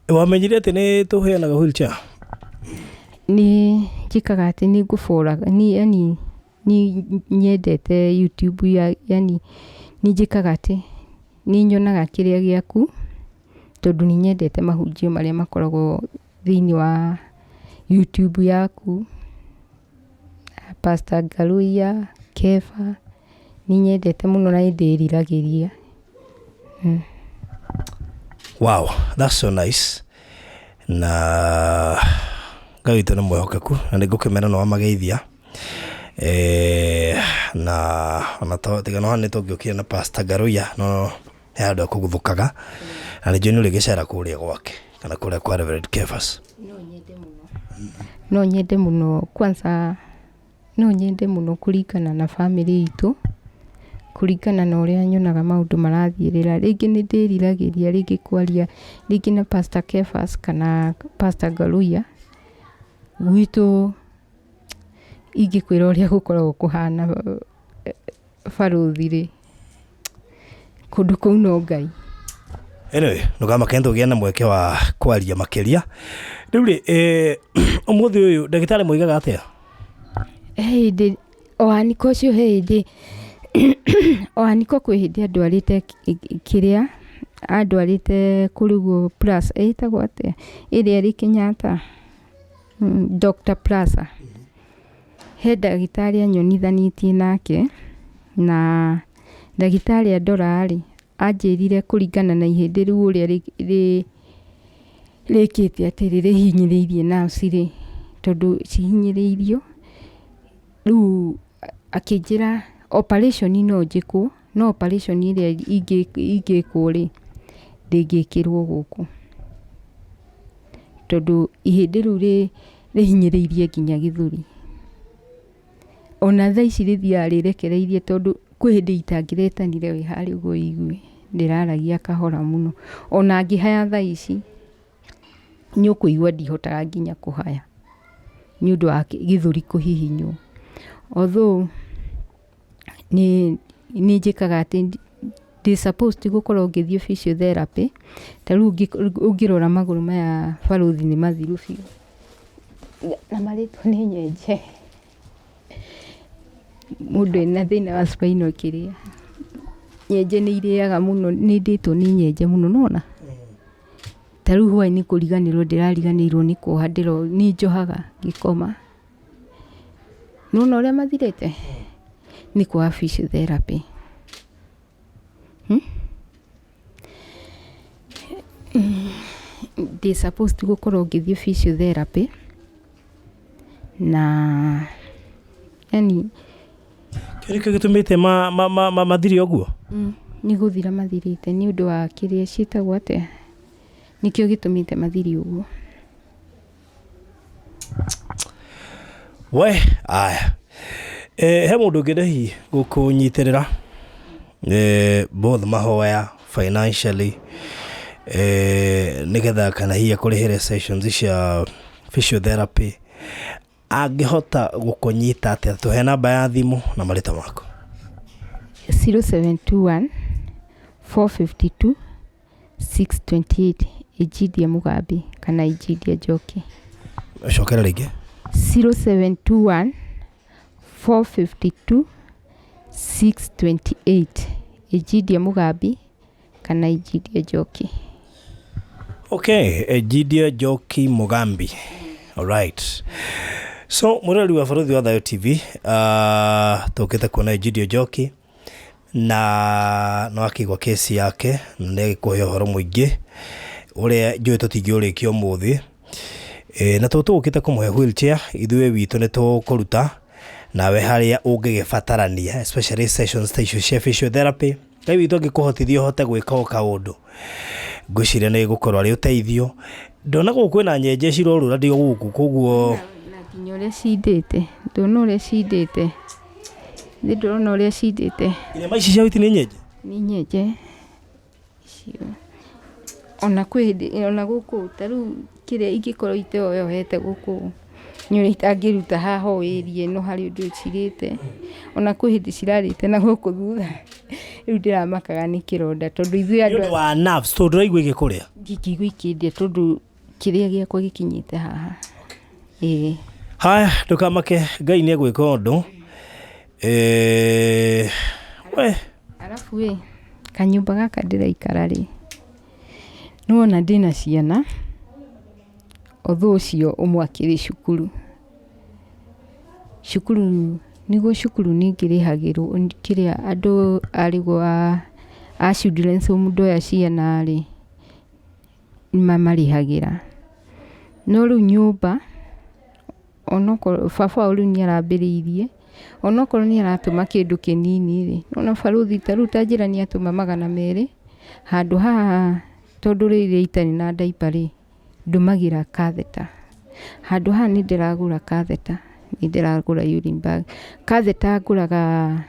Wamenyire atĩ nĩ tũheanaga wheelchair? Nĩ njĩkaga atĩ nĩ ngũboraga, yani nĩ nyendete YouTube, yani nĩ njĩkaga atĩ nĩ nyonaga kĩrĩa gĩaku, tondũ nĩ nyendete mahunjio marĩa makoragwo thĩinĩ wa YouTube yaku, Pastor Garuia, Kefa, nĩ nyendete mũno na ndĩriragĩria. Wow, that's so nice. Na Ngai witũ nĩ mwĩhokeku, na nĩ ngũkĩmena no amageithia. Na ona tiga no nĩ tũngĩũkire na Pastor Garuia, no he handũ akũguthũkaga, na nĩ njũĩ nĩ ũrĩgĩcera kũrĩa gwake kana kũrĩa kwa Reverend Kefas. No nyende mũno, kwanza no nyende mũno kũringana na family itũ, kũringana na ũrĩa nyonaga maũndũ marathiĩrĩra. Rĩngĩ nĩ ndĩriragĩria, rĩngĩ kwaria rĩngĩ na Pastor Kefas kana Pastor Garuia gwitũ, ingĩkwĩra ũrĩa gũkoragwo kũhana barũthi rĩ, kũndũ kũu no Ngai. Anyway, ndũkamake nĩtũgĩa na mweke wa kwaria makĩria. Rĩu rĩ, ũmũthĩ ũyũ ndagĩtarĩ moigaga atĩa? Hĩndĩ o aniko ũcio hĩndĩ niko kwĩ hĩndĩ andwarĩte kĩrĩa andwarĩte kũrigwo plus ĩtagwo atĩa ĩrĩa ĩrĩ Kenyatta Dr. Plaza he ndagĩtarĩ anyonithanĩtie nake na ndagĩtarĩ andora-rĩ anjĩrire kũringana na ihĩndĩ rĩu ũrĩa rĩkĩte atĩ rĩhinyĩrĩirie nerves-rĩ tondũ cihinyĩrĩirio rĩu akĩnjĩra operation no njĩkwo no operation ĩrĩa ingĩkwo-rĩ ndĩngĩkĩrwo gũkũ tondũ ihĩndĩ rĩu rĩhinyĩrĩirie nginya gĩthũri ona thaa ici rĩthiaga rĩrekereirie tondũ kwĩ hĩndĩ itangĩretanire wĩ harĩa ũguo igue ndĩraragia kahora mũno ona ngĩhaya thaa ici nĩũkũigua ndihotaga nginya kũhaya nĩ ũndũ wa gĩthũri kũhihinywo although nĩ njĩkaga atĩ ndĩ supposed gũkorwo ngĩthiĩ physiotherapy ta rĩu ũngĩrora magũrũ maya barothi nĩ mathiru biũ na marĩtwo nĩ nyenje mũndũ ena thĩna wa spinal kĩrĩa nyenje nĩ irĩaga mũno nĩ ndĩtwo nĩ nyenje mũno nona ta rĩu hwaĩ nĩ kũriganĩrwo ndĩrariganĩirwo nĩ kuoha nĩ njohaga ngĩkoma nona ũrĩa mathirĩte nĩ kwa physiotherapy ndĩ supposed gũkorwo ngĩthiĩ physiotherapy na yani kĩrĩkĩ gĩtũmĩte mathiri ũguo nĩ gũthira mathirĩte nĩ ũndũ wa kĩrĩa ciĩtagwo atĩa nĩkĩo gĩtũmĩte mathiri ũguo we aya he mũndũ ũngĩrehi gũkũnyitĩrĩra both mahoya financially nĩgetha kana hiya kũrĩhĩre sessions cia physiotherapy angĩhota gũkũnyita atĩa tũhe namba ya thimũ na marĩtwa maku 0721 452 628 Ejidiah Mugambi kana Ejidiah Njoki cokera rĩngĩ 0721 452 628 Ejidiah Mugambi kana Ejidiah Njoki okay Ejidiah Njoki Mugambi alright so mũrori wa barothi wa Thayo TV tũkĩte kuona Ejidiah Njoki na no akĩgwa kesi yake na nĩgĩkũhe ũhoro mũingĩ ũrĩa njũĩ tũtingĩũrĩkia ũmũthĩ na tũgũkĩte kũmũhe wheelchair ithuĩ witũ nĩ tũkũruta nawe harĩa ũngĩgĩbatarania especially sessions ta icio cia physiotherapy kai witũ angĩkũhotithia ũhote gwĩka o kaũndũ ngwĩciria nĩ gũkorwo arĩ ũteithio ndona gũkũ kwĩna nyenje cirorũra ndio gũkũ koguo na nginya ũrĩa cindĩte ndona ũrĩa cindĩte ndĩrona ũrĩa cindĩte irema ici cia witi nĩ nyenje icio ona kwĩ ona gũkũ ta rĩu kĩrĩa ingĩkorwo iteyohete gũkũ nĩ ũrĩa itangĩruta haha ĩrie no harĩ ũndũ cirĩte ona kwĩ hĩndĩ cirarĩte na gũkũ thutha rĩu ndĩramakaga nĩ kĩronda tondũ ithuĩ andũ wa nerves tondũ ũraigua igĩkũrĩa ngĩigua ikĩndia tondũ kĩrĩa gĩakwa gĩkinyĩte haha haya ndũkamake Ngai nĩ egwĩka ũndũ we arabu kanyũmba gaka ndĩraikara nĩwona ndĩna ciana otho ũcio ũmwe akĩrĩ cukuru nĩguo cukuru nĩngĩrĩhagĩrwo kĩrĩa andũ arĩgwo a children's mũndũ oya ciana mamarĩhagĩra no rĩu nyũmba onokorwo baba rĩu nĩarambĩrĩirie onokorwo nĩaratũma kĩndũ kĩnini ona barothi ta rĩu tanjĩra nĩatũma 200 handũ haha tondũ rĩrĩa itarĩ na diaper ndũmagĩra catheter handũ haha nĩndĩragũra catheter nĩndĩragũra urine bag catheter ngũraga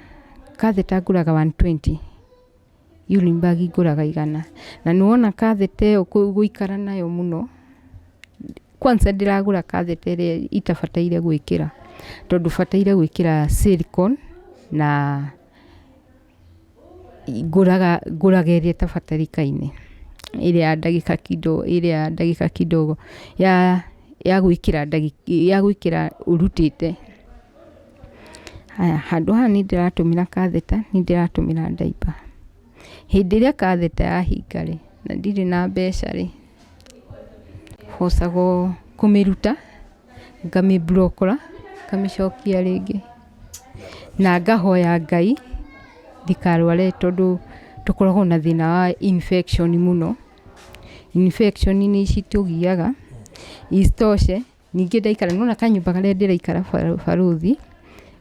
120 urine bag ngũraga 100 na nĩwona catheter gũikara nayo mũno kwanza ndĩragũra catheter ĩrĩa itabataire gwĩkĩra tondũ bataire gwĩkĩra silicone na ngũraga ĩrĩa tabatarĩkaine ĩrĩa ya ndagĩka kidogo ya gwĩkĩra ũrutĩte Haya, handũ haha nĩ ndĩratũmĩra katheta, nĩ ndĩratũmĩra diaper. Hĩndĩ ĩrĩa katheta yahinga rĩ, na ndirĩ na mbeca rĩ, hocagwo kũmĩruta, ngamĩbrokora, ngamĩcokia rĩngĩ. Na ngahoya Ngai ndikarware tondũ tũkoragwo na thĩna wa infection mũno. Infection nĩ citũgiaga. Isitoshe, ningĩ ndaikara, nona kanyũmba karĩa ndĩraikara Baruthi,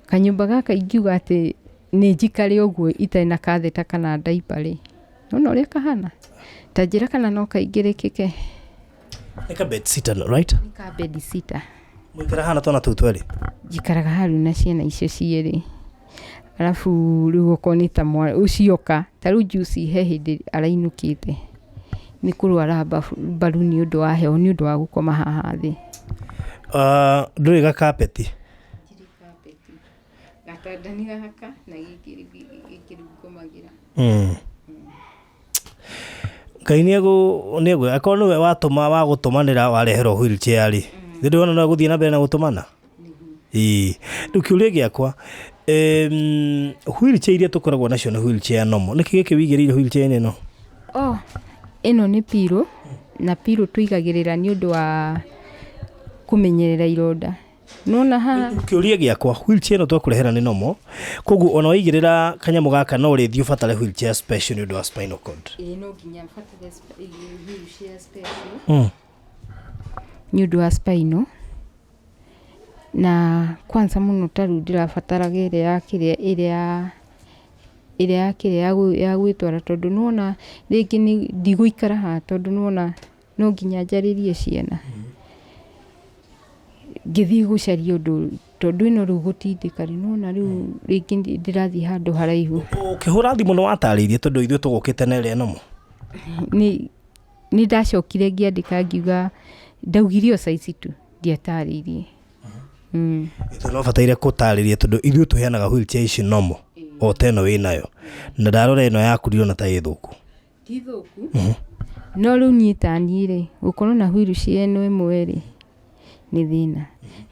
kanyũmba gaka ingiuga atĩ nĩ njikare ũguo itarĩ na katheta kana diaper rĩ. Nona ũrĩa kahana. Ta njĩra kana no kaingĩrĩkĩke. Nĩ ka bed sitter, right? Nĩ ka bed sitter. Mũikara hana twana tũu twĩrĩ? Njikaraga haru na ciana icio cierĩ. Alafu rĩu okorwo nĩ ta mwana ũcioka, ta rĩu Juicy he hĩndĩ arainũkĩte. Nĩ kũrwara mbaru nĩ ũndũ wa heho, nĩ ũndũ wa gũkoma haha thĩ. Ndũrĩ ga carpet? Ndirĩ carpet. Gatanda nĩ gaka na gĩkĩ ngomagĩra. Ngai nĩegũ akorwo nĩwe wa gũtũmanĩra wareherwo wheelchair rĩ, ndĩrona no gũthiĩ na mbere na gũtũmana. Rĩu kĩũria gĩakwa, wheelchair iria tũkoragwo nacio nĩ wheelchair normal. Nĩkĩ gĩkĩ wĩigĩrĩire wheelchair ĩno? Ĩno nĩ pillow, na pillow tũigagĩrĩra nĩ ũndũ wa kũmenyerera ironda. Nona haha kĩũria gĩakwa, wheelchair ĩno twakũrehera nĩ normal, koguo ona waigĩrĩra kanyamũ gaka no ũrĩthiĩ ũbatare wheelchair special nĩ ũndũ wa spinal cord. No nginya ũbatare wheelchair special nĩ ũndũ wa spinal. Na kwanza mũno ta rĩu ndĩrabataraga ĩrĩa ya gwĩtwara tondũ nona rĩngĩ ndigũikara haha tondũ nona no nginya njarĩrie ciana. Ngĩthiĩ gũcaria ũndũ tondũ ĩno rĩu gũtindĩka rĩ, nona rĩu rĩngĩ ndĩrathiĩ handũ haraihu. Ũkĩhũra thimũ nĩ watarĩirie tondũ ithuĩ tũgũkĩte na ĩrĩa nomo? Nĩ ndacokire ngĩandĩka ngiuga ndaugire o saici tu ndiatarĩirie. Ito no bataire gũtarĩria tondũ ithuĩ tũheanaga wheelchair ici normal o teno wĩnayo. Na ndarora ĩno yaku ndĩrona ta ĩthũku. Ti thũku? No rĩu niĩ ta niĩ rĩ, gũkorwo na wheelchair ĩno ĩmwe rĩ nĩ thĩna.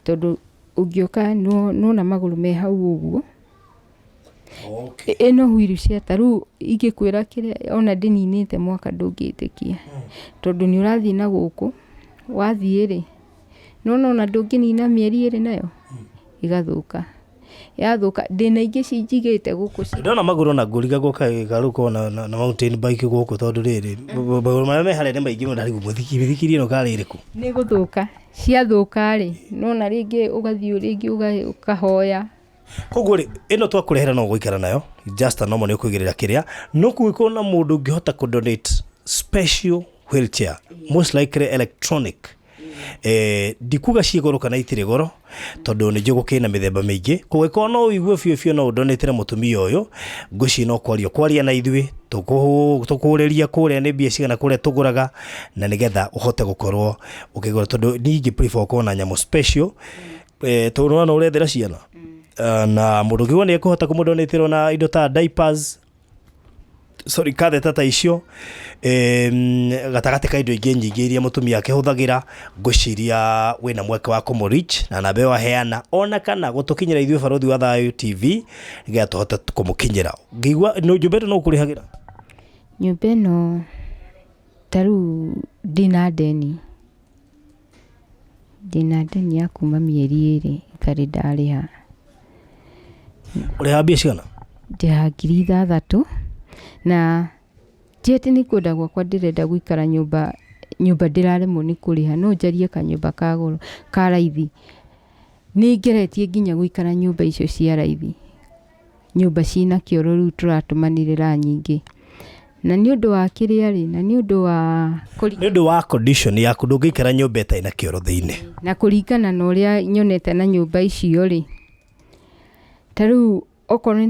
Tondũ ũngĩoka nona magũrũ me hau ũguo. Ĩno wheelchair ta rĩu ingĩkwĩra kĩrĩa ona ndĩninĩte mwaka ndũngĩtĩkia. Tondũ nĩ ũrathiĩ na gũkũ, wathiĩ rĩ, nona ndũngĩnina mĩeri ĩrĩ nayo igathũka. Yathũka ndĩna ingĩ cinjigĩte gũkũ. Ndona magũrũ na ngũriga gũkagarũka na mountain bike gũkũ tondũ rĩrĩ magũrũ marĩa me harĩa nĩ maingĩ mũno harĩ mũthikiri ĩno karĩ ĩrĩkũ? Nĩ gũthũka. Ciathũka rĩ, nona rĩngĩ ũgathiĩ rĩngĩ ũkahoya. Koguo rĩ, ĩno twakũrehera no gũikara nayo, just a normal nĩ ũkũigĩrĩra kĩrĩa. No kũngĩkorwo na mũndũ ũngĩhota kũdonate special wheelchair, most likely electronic. Ndikuga ciĩ goro kana itirĩ goro tondũ nĩ njũgũ kĩna mĩthemba mĩingĩ. Kũngĩkorwo no ũigue biũ no ũdonatĩre mũtumia ũyũ, ngũci no kwaria na ithuĩ tũkũrĩria kũrĩa nĩ mbia cigana kũrĩa tũgũraga na nĩgetha ũhote gũkorwo ũkĩgũra tondũ ningĩ prefer gũkorwo na nyamũ special. Tondũ no ũrethera ciana na mũndũ ũngĩgwa nĩ ekũhota kũmũdonatĩrwo na indo ta diapers, katheta ta icio, gatagatĩ ka indo ingĩ nyingĩ iria mũtumia akĩhũthagĩra. Ngũciria wĩna mweke wa kũmũ-reach na namba ĩyo waheana, ona kana gũtũkinyĩra ithuĩ Baruthi wa Thayũ TV nĩgetha tũhote kũmũkinyĩra. Ngĩigua nyũmba ĩno no ũkũrĩhagĩra? Nyũmba ĩno ta rĩu ndĩna ndeni ya kuma mĩeri ĩrĩ itarĩ ndarĩha. Ũrĩha mbia cigana? Ndĩha 6,000 na njeti nĩ kwenda gwakwa ndĩrenda gũikara nyũmba ndĩraremwo nĩ kũrĩha, no njarie kanyũmba ka goro ka raithi. Nĩ ngeretie nginya gũikara nyũmba icio cia raithi, nyũmba ciĩna kĩoro rĩu tũratũmanĩrĩra nyingĩ. Na nĩ ũndũ wa kĩrĩa rĩ, na nĩ ũndũ wa condition yaku ndũngĩikara nyũmba ĩtarĩ na kĩoro thĩinĩ. Na kũringana na ũrĩa nyonete na nyũmba icio rĩ, ta rĩu okorwo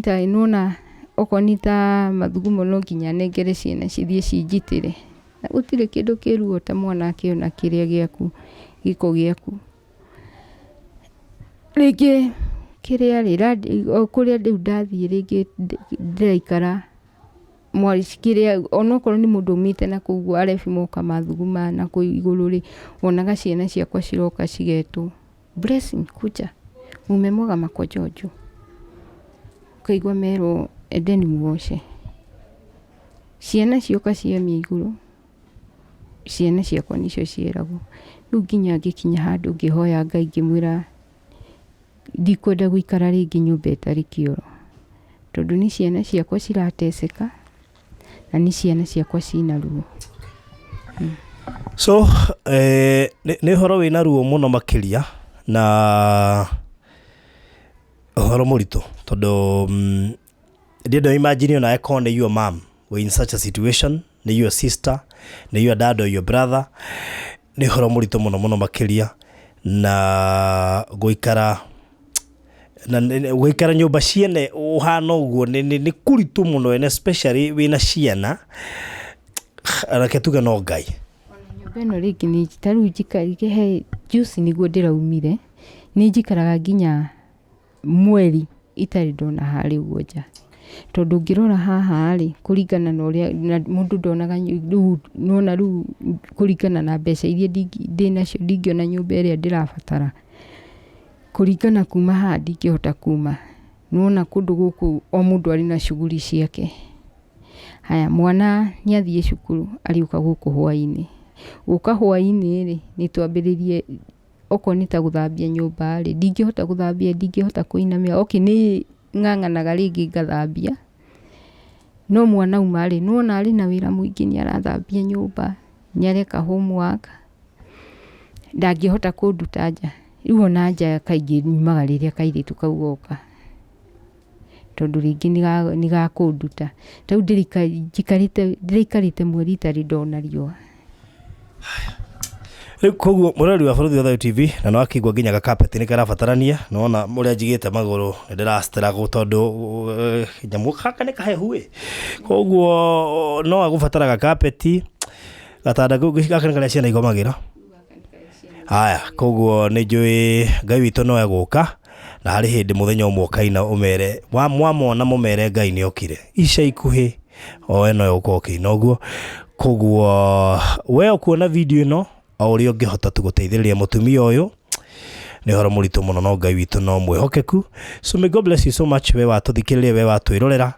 nĩ ta mathugumo no nginya nengere ciana cithiĩ cinjitĩre. Na gũtirĩ kĩndũ kĩruo ta mwana akĩona kĩrĩa gĩaku gĩko gĩaku. Rĩngĩ kĩrĩa rĩ, kũrĩa rĩu ndathiĩ rĩngĩ ndĩraikara kĩrĩa onokorwo nĩ mũndũ umĩte na kũu arebi moka mathuguma na kũu igũrũ rĩ, wonaga ciana ciakwa ciroka cigetwo blessing kuja mume mwega makojojo. Ukaigua merwo endeni muoce. Ciana cioka ciamia iguru. Ciana ciakwa nicio cieragwo. Riu nginya ngikinya handu ngihoya Ngai ngimwira ndikwenda guikara ringi nyumba itari kioro. Tondu ni ciana ciakwa cirateceka na ni ciana ciakwa cina ruo. So ni horo wina ruo muno makiria na horo murito tondu don't imagine na econ your mom were in such a situation, ni your sister, ni your dad or your brother. Ni horo murito muno makiria na guikara nyumba ciene uhana uguo ni kuritu muno, and especially wina ciana araketuga no Ngai. Nyumba ino ringi ni taru njikarire he juice niguo ndiraumire ni njikaraga nginya mweri itari ndona hari uoja. Tondu ngirora haha ri kuringana na uria mundu ndonaga nona ru kuringana na mbeca iria ndinacio ndingiona nyumba iria ndirabatara. Kuringana kuma haha ndingihota kuma. Nona kundu guku o mundu ari na shughuli ciake. Haya, mwana niathie cukuru ariuka guku hwaini. Uka hwaini ri ni twambiririe oko ni ta guthambia nyumba ri ndingihota guthambia, ndingihota kuinamia. Ni ng'ang'anaga ringi ngathambia. No mwana uma ri nona ari na wira muingi ni arathambia nyumba, ni areka homework. Ndangihota kunduta nja. Riu ona nja kaingi nyumaga riria kairitu kau goka. Tondu ringi ni gakunduta. Tau ndirikarite mweri itari ndona riua. Riu koguo murori wa Borithi Othayo TV na no akigwa nginya carpet ni karabatarania, nona muria njigite maguru ndirasterago tondu nyamu kaka ni kahehu koguo no agubataraga carpet gatanda gaka ni karia ciana igomagira. Haya, koguo ni njui Ngai witu no eguka na hari hindi muthenya umwe kaina umere mwamona mumere Ngai ni okire ica ikuhi o eno yokoki noguo. Koguo we ukuona video ino o uri ungihota tuguteithiriria mutumia uyu ni horo muritu muno, no Ngai witu no mwihokeku. So may God bless you so much we watuthikiriria we watwirorera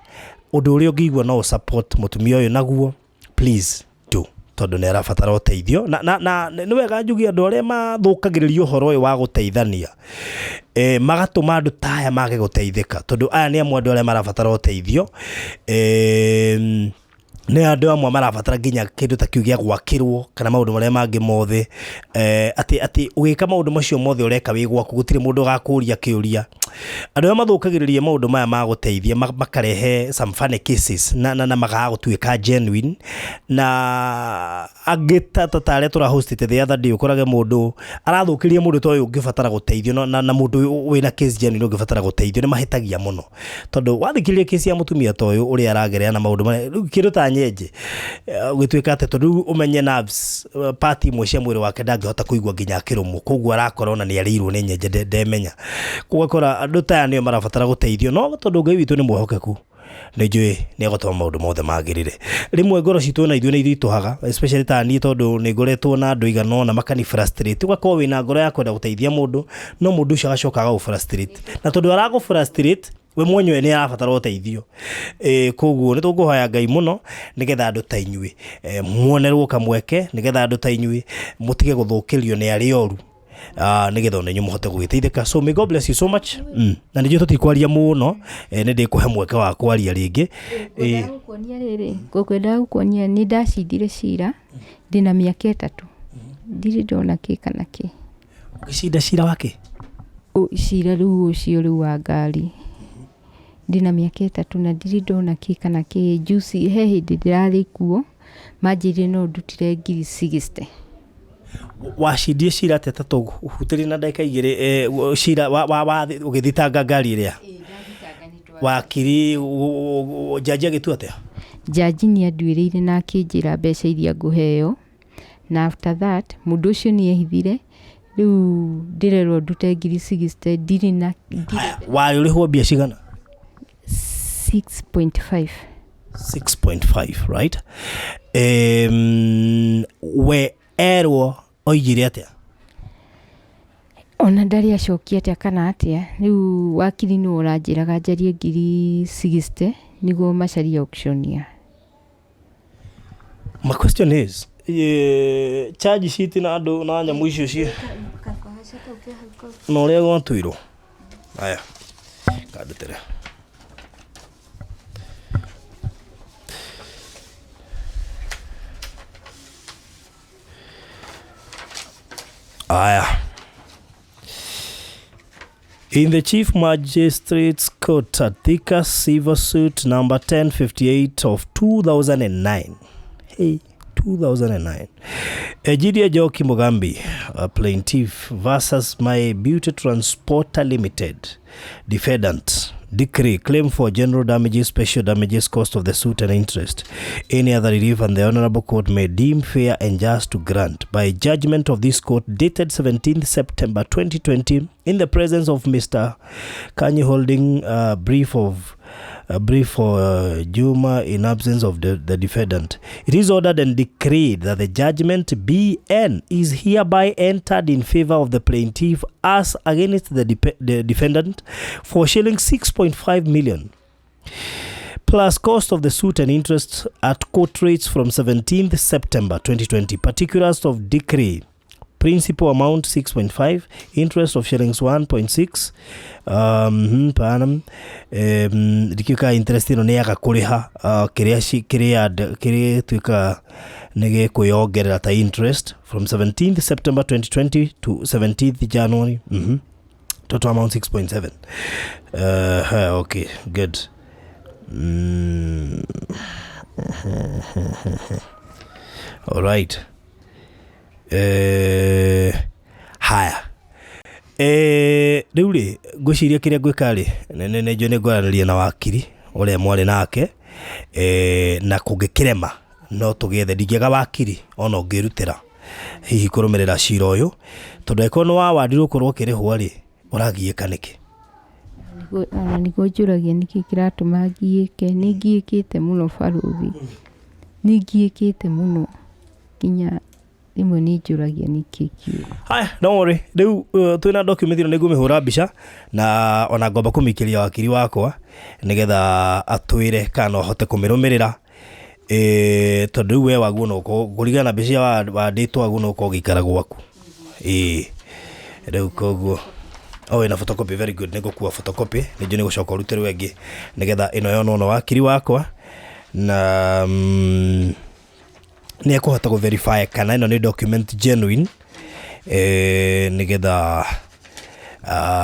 undu uri ungigwa no support mutumia uyu naguo, please do, tondu ni arabatara uteithio na ni wega njugi andu aria mathukagiriria uhoro uyu wa guteithania magatuma andu taya mage guteithika, tondu aya ni amwe andu aria marabatara uteithio. Ni andu amwe marabatara nginya kindu ta kiu gia gwakirwo kana maundu maria mangi mothe ati ugika maundu macio mothe ureka wi gwaku gutire mundu gakuria kiuria. Andu aria mathukagiriria maundu maya ma guteithia makarehe some funny cases na magagutuika genuine na agita tataria tura hostite the other day ukorage mundu arathukiria mundu to uyu ungibatara guteithio na mundu wina case genuine ungibatara guteithio ni mahitagia muno, tondu wathikiria case ya mutumia to uyu uri aragerea na maundu maya kindu ta nyenje ugituika ate tondu umenye nerves party imwe cia mwiri wake ndangihota kuigua nginya kirumu, koguo arakorona ni arirwo ni nyenje ndemenya. Kugakora andu taya nio marabatara guteithio, no tondu Ngai witu ni mwihokeku ni njui ni agotoma maundu mothe magirire. Rimwe ngoro citu na ithuĩ ni ithituhaga, especially ta ni tondu ni ngoretwo na andu igana na makani frustrate. Ugakorwo wina ngoro ya kwenda guteithia mundu no mundu ucio agacoka aga frustrate, na tondu arago frustrate we mwenyewe ni arabatara uteithio. Koguo ni tunguhoya Ngai muno nigetha andu ta inyui muonerwo kamweke, nigetha andu ta inyui mutige guthukirio ni arioru nigetha onenyu muhote gugiteithika. So may God bless you so much. Na nijio tutikwaria muno ni ndikuhe mweke wa kwaria ringi. Gukuonia riri gukwenda gukuonia ni ndacindire cira ndina miaka 3 ndiri ndona ki kana ki. Ukicinda cira wake cira riu ucio riu wa ngari ndina miaka 3 na ndiri ndona ki kana ki. Juice he hindi ndirari kuo manjire no ndutire ngiri 60. Wacindie cira tetatu hutiri na ndaka igiri cira wa ugithitanga ngari iria wakiri jaji agitua atia. Jaji ni anduireire na akinjira mbeca iria nguheo, na after that mundu ucio ni ehithire. Riu ndirerwo ndute ngiri 60 ndiri na wari urihwo mbia cigana? 6.5. 6.5, right? We erwo oigire atia? ona ndari acokia atia kana atia riu wakiri ni uranjiraga njarie 60 niguo macaria auctionia. My question is charge sheet na andu na nyamu icio cie no ria gwatuirwo aya kandutere aya. In the Chief Magistrate's Court at Thika Civil Suit number 1058 of 2009. Hey, 2009. Ejidiah Joki Mugambi, a plaintiff versus My Beauty Transporter Limited. Defendant. Decree, claim for general damages, special damages, cost of the suit and interest. Any other relief and the Honorable Court may deem fair and just to grant. By judgment of this court dated 17th September 2020 in the presence of Mr. Kanyi holding a brief for Juma in absence of the defendant. It is ordered and decreed that the judgment BN is hereby entered in favor of the plaintiff as against the defendant for shilling 6.5 million plus cost of the suit and interest at court rates from 17th September 2020. Particulars of decree: principal amount 6.5, interest of shillings 1.6 per annum. Dikiuka interest ino ni agakuriha kiria tuika nege kuyongerera ta interest from 17th September 2020 to 17th January. Total amount 6.7. Okay, good. All right. Haya riu ri ngwiciria kiria gwika ri nene njo ni ngwaranirie na wakiri uria mwari nake na kungikirema no tugethe ndingiaga wakiri ona ngirutira hihi kurumirira cira uyu tondu eko no wawandirwo kurwo kirihwa ri uragiika niki niguo njuragia niki kiratuma ngiike ni ngiikite muno baruthi ni ngiikite muno kinya imwe ni njuragia niki kiu. Haya, don't worry. Riu twina document ino niguo mihura mbica na ona ngomba kumikiria wakiri wakwa nigetha atwire kana hote kumirumirira tondu we waguo no kurigana mbica wanditwo waguo no kugikara gwaku riu koguo ina photocopy. Very good. Nigukua photocopy nijo nigucoka urute wengi nigetha ino yono no wakiri wakwa na ni ekuhota ku verify kana ino ni document genuine nigetha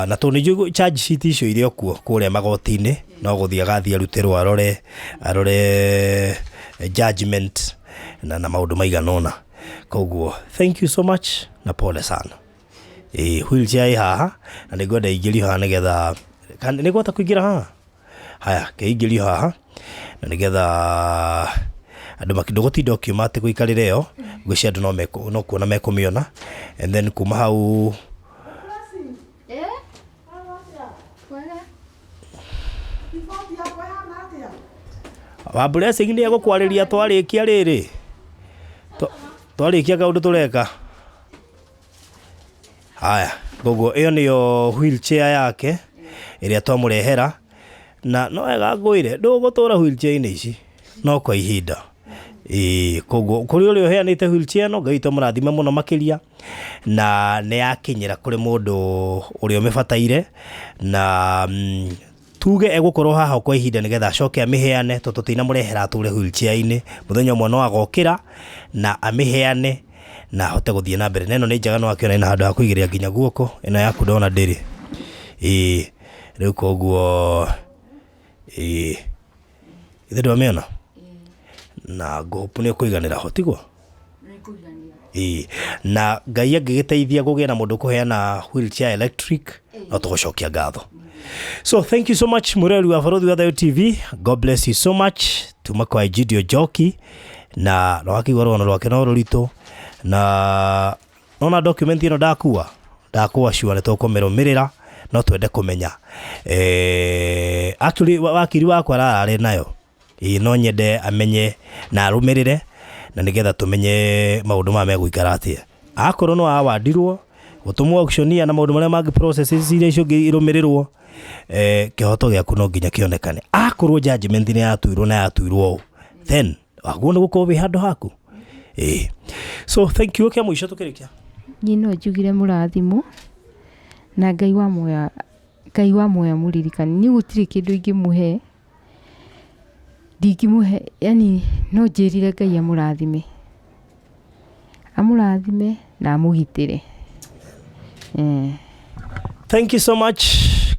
na to ni charge sheet icio irio kuo kuria magoti-ini no guthia gathia ruterwo arore judgment na maundu maiganona. Koguo thank you so much na pole sana. Wheelchair haha na nigwenda ingiri haha nigetha nigwenda kuingira haha. Haya keingiri haha na nigetha andu makidogoти document guikarire yo gwicia andu no kuona mekumiona and then kuma hau wa blessing ni agukwariria twarikia riri twarikia kaundu tureka. Haya gogo iyo niyo wheelchair yake iria twamurehera na no ega ngwire ndugutura wheelchair ici no kwa ihinda koguo kuri uri uheanite wheelchair no ngaito murathime muno makiria na ne yakinyira kuri mundu uri umefataire na tuge egukorwo haha kwa ihinda nigetha acoke amiheane tutina murehera ature wheelchair-ini muthenya umwe no agokira na amiheane na hote guthie na mbere. Neno ni njaga no akiona ina handu ha kuigiria nginya guoko ino yaku ndona ndiri riu koguo ithe ndwamiona na ngopu ni kuiganira hotigwo na ngai angigiteithia kugia na mundu kuheana wheelchair electric no tugucokia ngatho. So thank you so much mureri wa Barothi wa Thayo TV. God bless you so much. Tuma kwa Ejidiah Joki na rwakigwa rwono rwake no rurito na nona document ino ndakuwa sure ne tukumirumirira no twende kumenya actually wakiri wakwa arare nayo no nyende amenye na arumirire na nigetha tumenye maundu ma megwikara atia akorwo no awandirwo gutumwo auctionia na maundu maria mangi processes iria icio irumirirwo kihoto giaku no nginya kionekane akorwo judgment ni yatuirwo na yatuirwo then aguo ni gukorwo wi handu haku so thank you kia mwisho tukirikia no njugire murathimo na Ngai wa moya muririkani ni gutire kindu ingimuhe ndingimuhe yani no njirire Ngai amurathime na amugitire. Thank you so much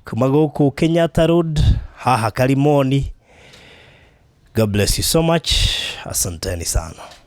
kuma guku Kenyatta Road haha Karimoni. God bless you so much. Asanteni sana.